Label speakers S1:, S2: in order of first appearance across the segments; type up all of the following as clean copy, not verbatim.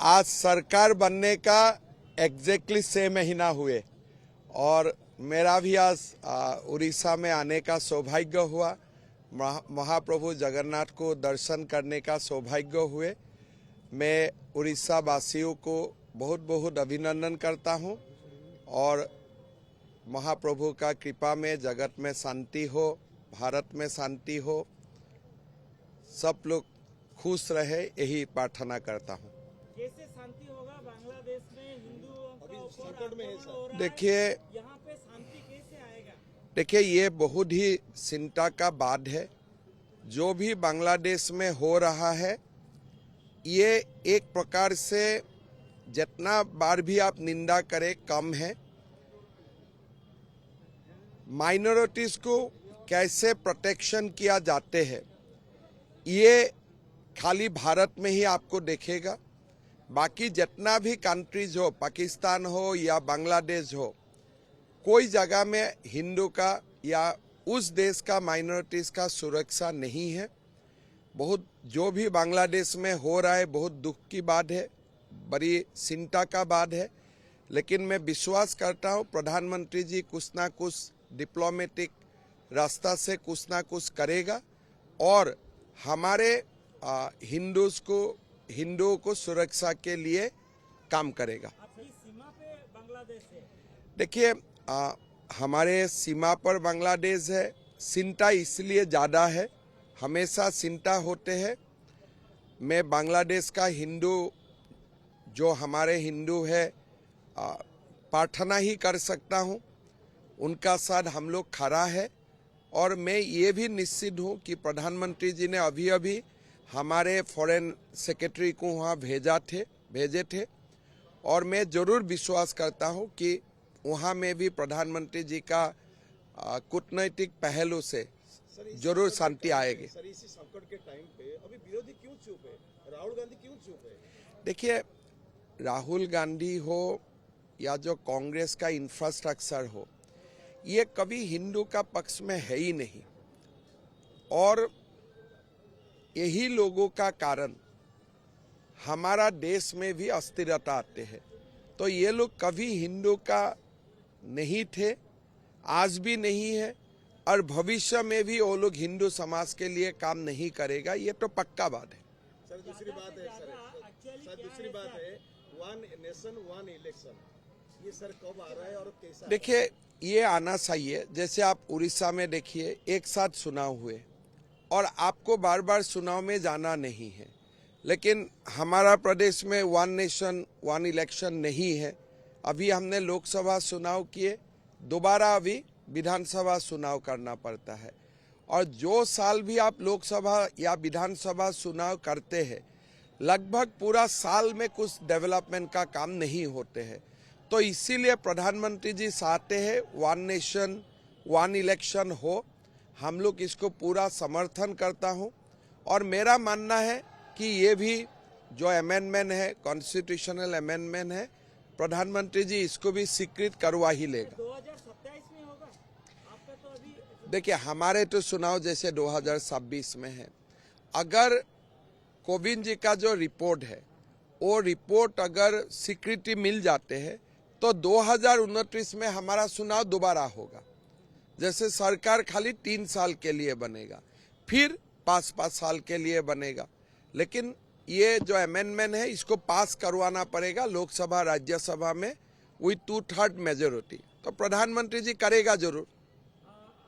S1: आज सरकार बनने का एग्जैक्टली 6 महीना हुए और मेरा भी आज उड़ीसा में आने का सौभाग्य हुआ। महाप्रभु जगन्नाथ को दर्शन करने का सौभाग्य हुए। मैं उड़ीसा वासियों को बहुत बहुत अभिनंदन करता हूं और महाप्रभु का कृपा में जगत में शांति हो, भारत में शांति हो, सब लोग खुश रहे, यही प्रार्थना करता हूं।
S2: कैसे शांति होगा बांग्लादेश में? हिंदुओं संकट में है सर।
S1: देखिए
S2: यहाँ पे शांति कैसे आएगा?
S1: देखिए ये बहुत ही चिंता का बात है। जो भी बांग्लादेश में हो रहा है, ये एक प्रकार से जितना बार भी आप निंदा करें कम है। माइनॉरिटीज को कैसे प्रोटेक्शन किया जाते हैं, ये खाली भारत में ही आपको देखेगा। बाकी जितना भी कंट्रीज हो, पाकिस्तान हो या बांग्लादेश हो, कोई जगह में हिंदू का या उस देश का माइनॉरिटीज का सुरक्षा नहीं है। बहुत जो भी बांग्लादेश में हो रहा है बहुत दुख की बात है, बड़ी चिंता का बात है। लेकिन मैं विश्वास करता हूँ प्रधानमंत्री जी कुछ ना कुछ डिप्लोमेटिक रास्ता से कुछ ना कुछ करेगा और हमारे हिंदुओं को सुरक्षा के लिए काम करेगा।
S2: आपकी सीमा पे बांग्लादेश है।
S1: देखिए हमारे सीमा पर बांग्लादेश है। चिंता इसलिए ज़्यादा है, हमेशा चिंता होते हैं। मैं बांग्लादेश का हिंदू जो हमारे हिंदू है प्रार्थना ही कर सकता हूँ, उनका साथ हम लोग खड़ा है। और मैं ये भी निश्चित हूँ कि प्रधानमंत्री जी ने अभी अभी हमारे फॉरेन सेक्रेटरी को वहाँ भेजे थे और मैं ज़रूर विश्वास करता हूँ कि वहाँ में भी प्रधानमंत्री जी का कूटनैतिक पहलू से जरूर शांति आएगी।
S3: सर इसी संकट के टाइम पे अभी विरोधी क्यों चुप है? राहुल गांधी क्यों चुप है?
S1: देखिए राहुल गांधी हो या जो कांग्रेस का इंफ्रास्ट्रक्चर हो, ये कभी हिंदू का पक्ष में है ही नहीं और यही लोगों का कारण हमारा देश में भी अस्थिरता आते हैं। तो ये लोग कभी हिंदू का नहीं थे, आज भी नहीं है और भविष्य में भी वो लोग हिंदू समाज के लिए काम नहीं करेगा, ये तो पक्का बात है।
S3: सर दूसरी बात है दूसरी बात है वन नेशन वन इलेक्शन, ये सर कब आ रहा है और कैसा?
S1: देखिए ये आना चाहिए। जैसे आप उड़ीसा में देखिए एक साथ चुनाव हुए और आपको बार बार चुनाव में जाना नहीं है, लेकिन हमारा प्रदेश में वन नेशन वन इलेक्शन नहीं है। अभी हमने लोकसभा चुनाव किए, दोबारा अभी विधानसभा चुनाव करना पड़ता है और जो साल भी आप लोकसभा या विधानसभा चुनाव करते हैं, लगभग पूरा साल में कुछ डेवलपमेंट का काम नहीं होते हैं। तो इसीलिए प्रधानमंत्री जी चाहते हैं वन नेशन वन इलेक्शन हो। हम लोग इसको पूरा समर्थन करता हूं और मेरा मानना है कि ये भी जो अमेंडमेंट है, कॉन्स्टिट्यूशनल अमेंडमेंट है, प्रधानमंत्री जी इसको भी स्वीकृत करवा ही लेगा।
S2: 2027 में होगा आपका तो अभी?
S1: देखिए हमारे तो चुनाव जैसे 2026 में है। अगर कोविंद जी का जो रिपोर्ट है वो रिपोर्ट अगर स्वीकृति मिल जाते हैं तो 2029 में हमारा चुनाव दोबारा होगा। जैसे सरकार खाली 3 साल के लिए बनेगा, फिर 5-5 साल के लिए बनेगा, लेकिन ये जो अमेंडमेंट है इसको पास करवाना पड़ेगा लोकसभा राज्यसभा में विथ 2/3 मेजोरिटी। तो प्रधानमंत्री जी करेगा जरूर।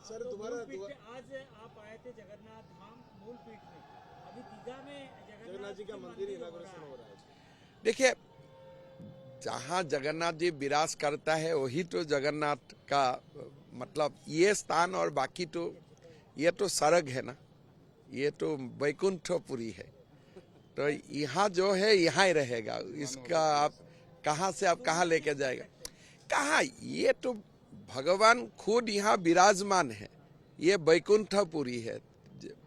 S3: सर दोबारा
S2: आज आप आए थे जगन्नाथ धाम मूल पीठ में, अभी दीघा में
S3: जगन्नाथ जी का मंदिर इनॉग्रेशन हो रहा है।
S1: देखिए जहाँ जगन्नाथ जी विराज करता है वही तो जगन्नाथ का मतलब ये स्थान, और बाकी तो ये तो स्वर्ग है ना। ये तो वैकुंठपुरी है, तो यहाँ जो है यहाँ ही रहेगा। इसका आप कहाँ से आप कहाँ लेके जाएगा, कहाँ, ये तो भगवान खुद यहाँ विराजमान है। ये वैकुंठपुरी है।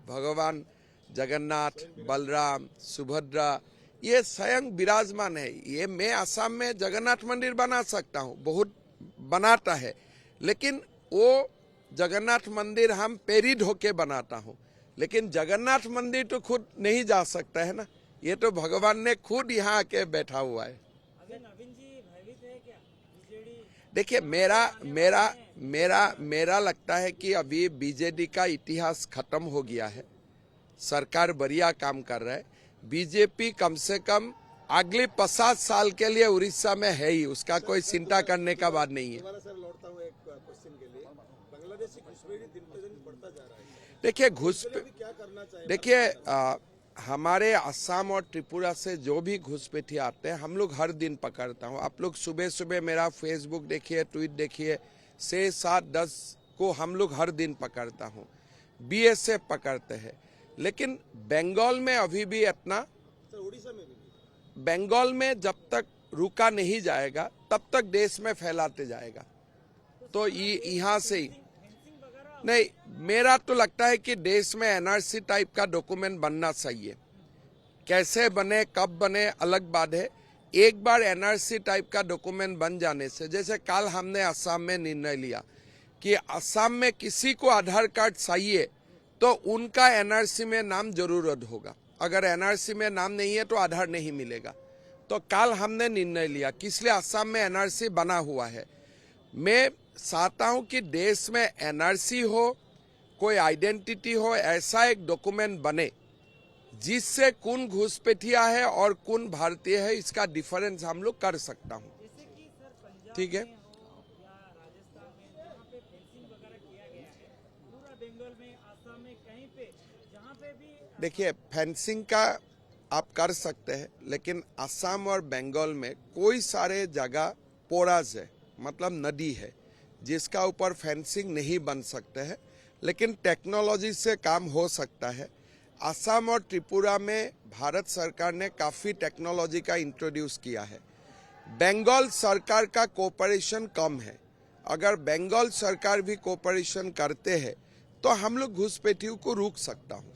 S1: भगवान जगन्नाथ, बलराम, सुभद्रा ये स्वयं विराजमान है। ये मैं असम में जगन्नाथ मंदिर बना सकता हूँ, बहुत बनाता है, लेकिन वो जगन्नाथ मंदिर हम प्रेरित होके बनाता हूँ, लेकिन जगन्नाथ मंदिर तो खुद नहीं जा सकता है ना। ये तो भगवान ने खुद यहाँ आके बैठा हुआ है।
S2: अभी नवीन जी भयभीत है क्या? बीजेडी
S1: देखिए मेरा लगता है कि अभी बीजेडी का इतिहास खत्म हो गया है। सरकार बढ़िया काम कर रहा है। बीजेपी कम से कम अगले 50 साल के लिए उड़ीसा में है ही, उसका कोई चिंता करने का बात नहीं है।
S3: दोबारा सर लौटता हूँ एक क्वेश्चन के लिए। बांग्लादेशी घुसपैठी दिन पे दिन बढ़ता जा रहा है,
S1: देखिए
S3: क्या करना चाहिए?
S1: देखिए हमारे असम और त्रिपुरा से जो भी घुसपैठी आते हैं हम लोग हर दिन पकड़ता हूँ। आप लोग सुबह सुबह मेरा फेसबुक देखिए, ट्वीट देखिए, 6, 7, 10 को हम लोग हर दिन पकड़ता हूँ। बीएसएफ पकड़ते हैं, लेकिन बंगाल में अभी भी इतना,
S3: सर उड़ीसा में भी
S1: बंगाल में जब तक रुका नहीं जाएगा तब तक देश में फैलाते जाएगा। तो यहाँ से ही नहीं, मेरा तो लगता है कि देश में एनआरसी टाइप का डॉक्यूमेंट बनना चाहिए। कैसे बने, कब बने अलग बात है। एक बार एनआरसी टाइप का डॉक्यूमेंट बन जाने से, जैसे कल हमने असम में निर्णय लिया कि असम में किसी को आधार कार्ड चाहिए तो उनका एनआरसी में नाम जरूरत होगा। अगर एनआरसी में नाम नहीं है तो आधार नहीं मिलेगा। तो कल हमने निर्णय लिया कि इसलिए असम में एनआरसी बना हुआ है। मैं चाहता हूं कि देश में एनआरसी हो, कोई आइडेंटिटी हो, ऐसा एक डॉक्यूमेंट बने जिससे कौन घुसपैठिया है और कौन भारतीय है इसका डिफरेंस हम लोग कर सकता हूं।
S2: जैसे कि सर पंजाब
S1: ठीक है,
S2: में हो या राजस्थान में जहाँ पे फेंसिंग वगैरह किया गया है, पूरा बंगाल में, आसाम में, कहीं पे जहाँ पे भी
S1: देखिए फेंसिंग का आप कर सकते हैं, लेकिन असम और बंगाल में कोई सारे जगह पोराज है, मतलब नदी है, जिसका ऊपर फेंसिंग नहीं बन सकते हैं, लेकिन टेक्नोलॉजी से काम हो सकता है। असम और त्रिपुरा में भारत सरकार ने काफ़ी टेक्नोलॉजी का इंट्रोड्यूस किया है। बंगाल सरकार का कोऑपरेशन कम है। अगर बंगाल सरकार भी कोऑपरेशन करते हैं तो हम लोग घुसपैठियों को रोक सकता हूँ।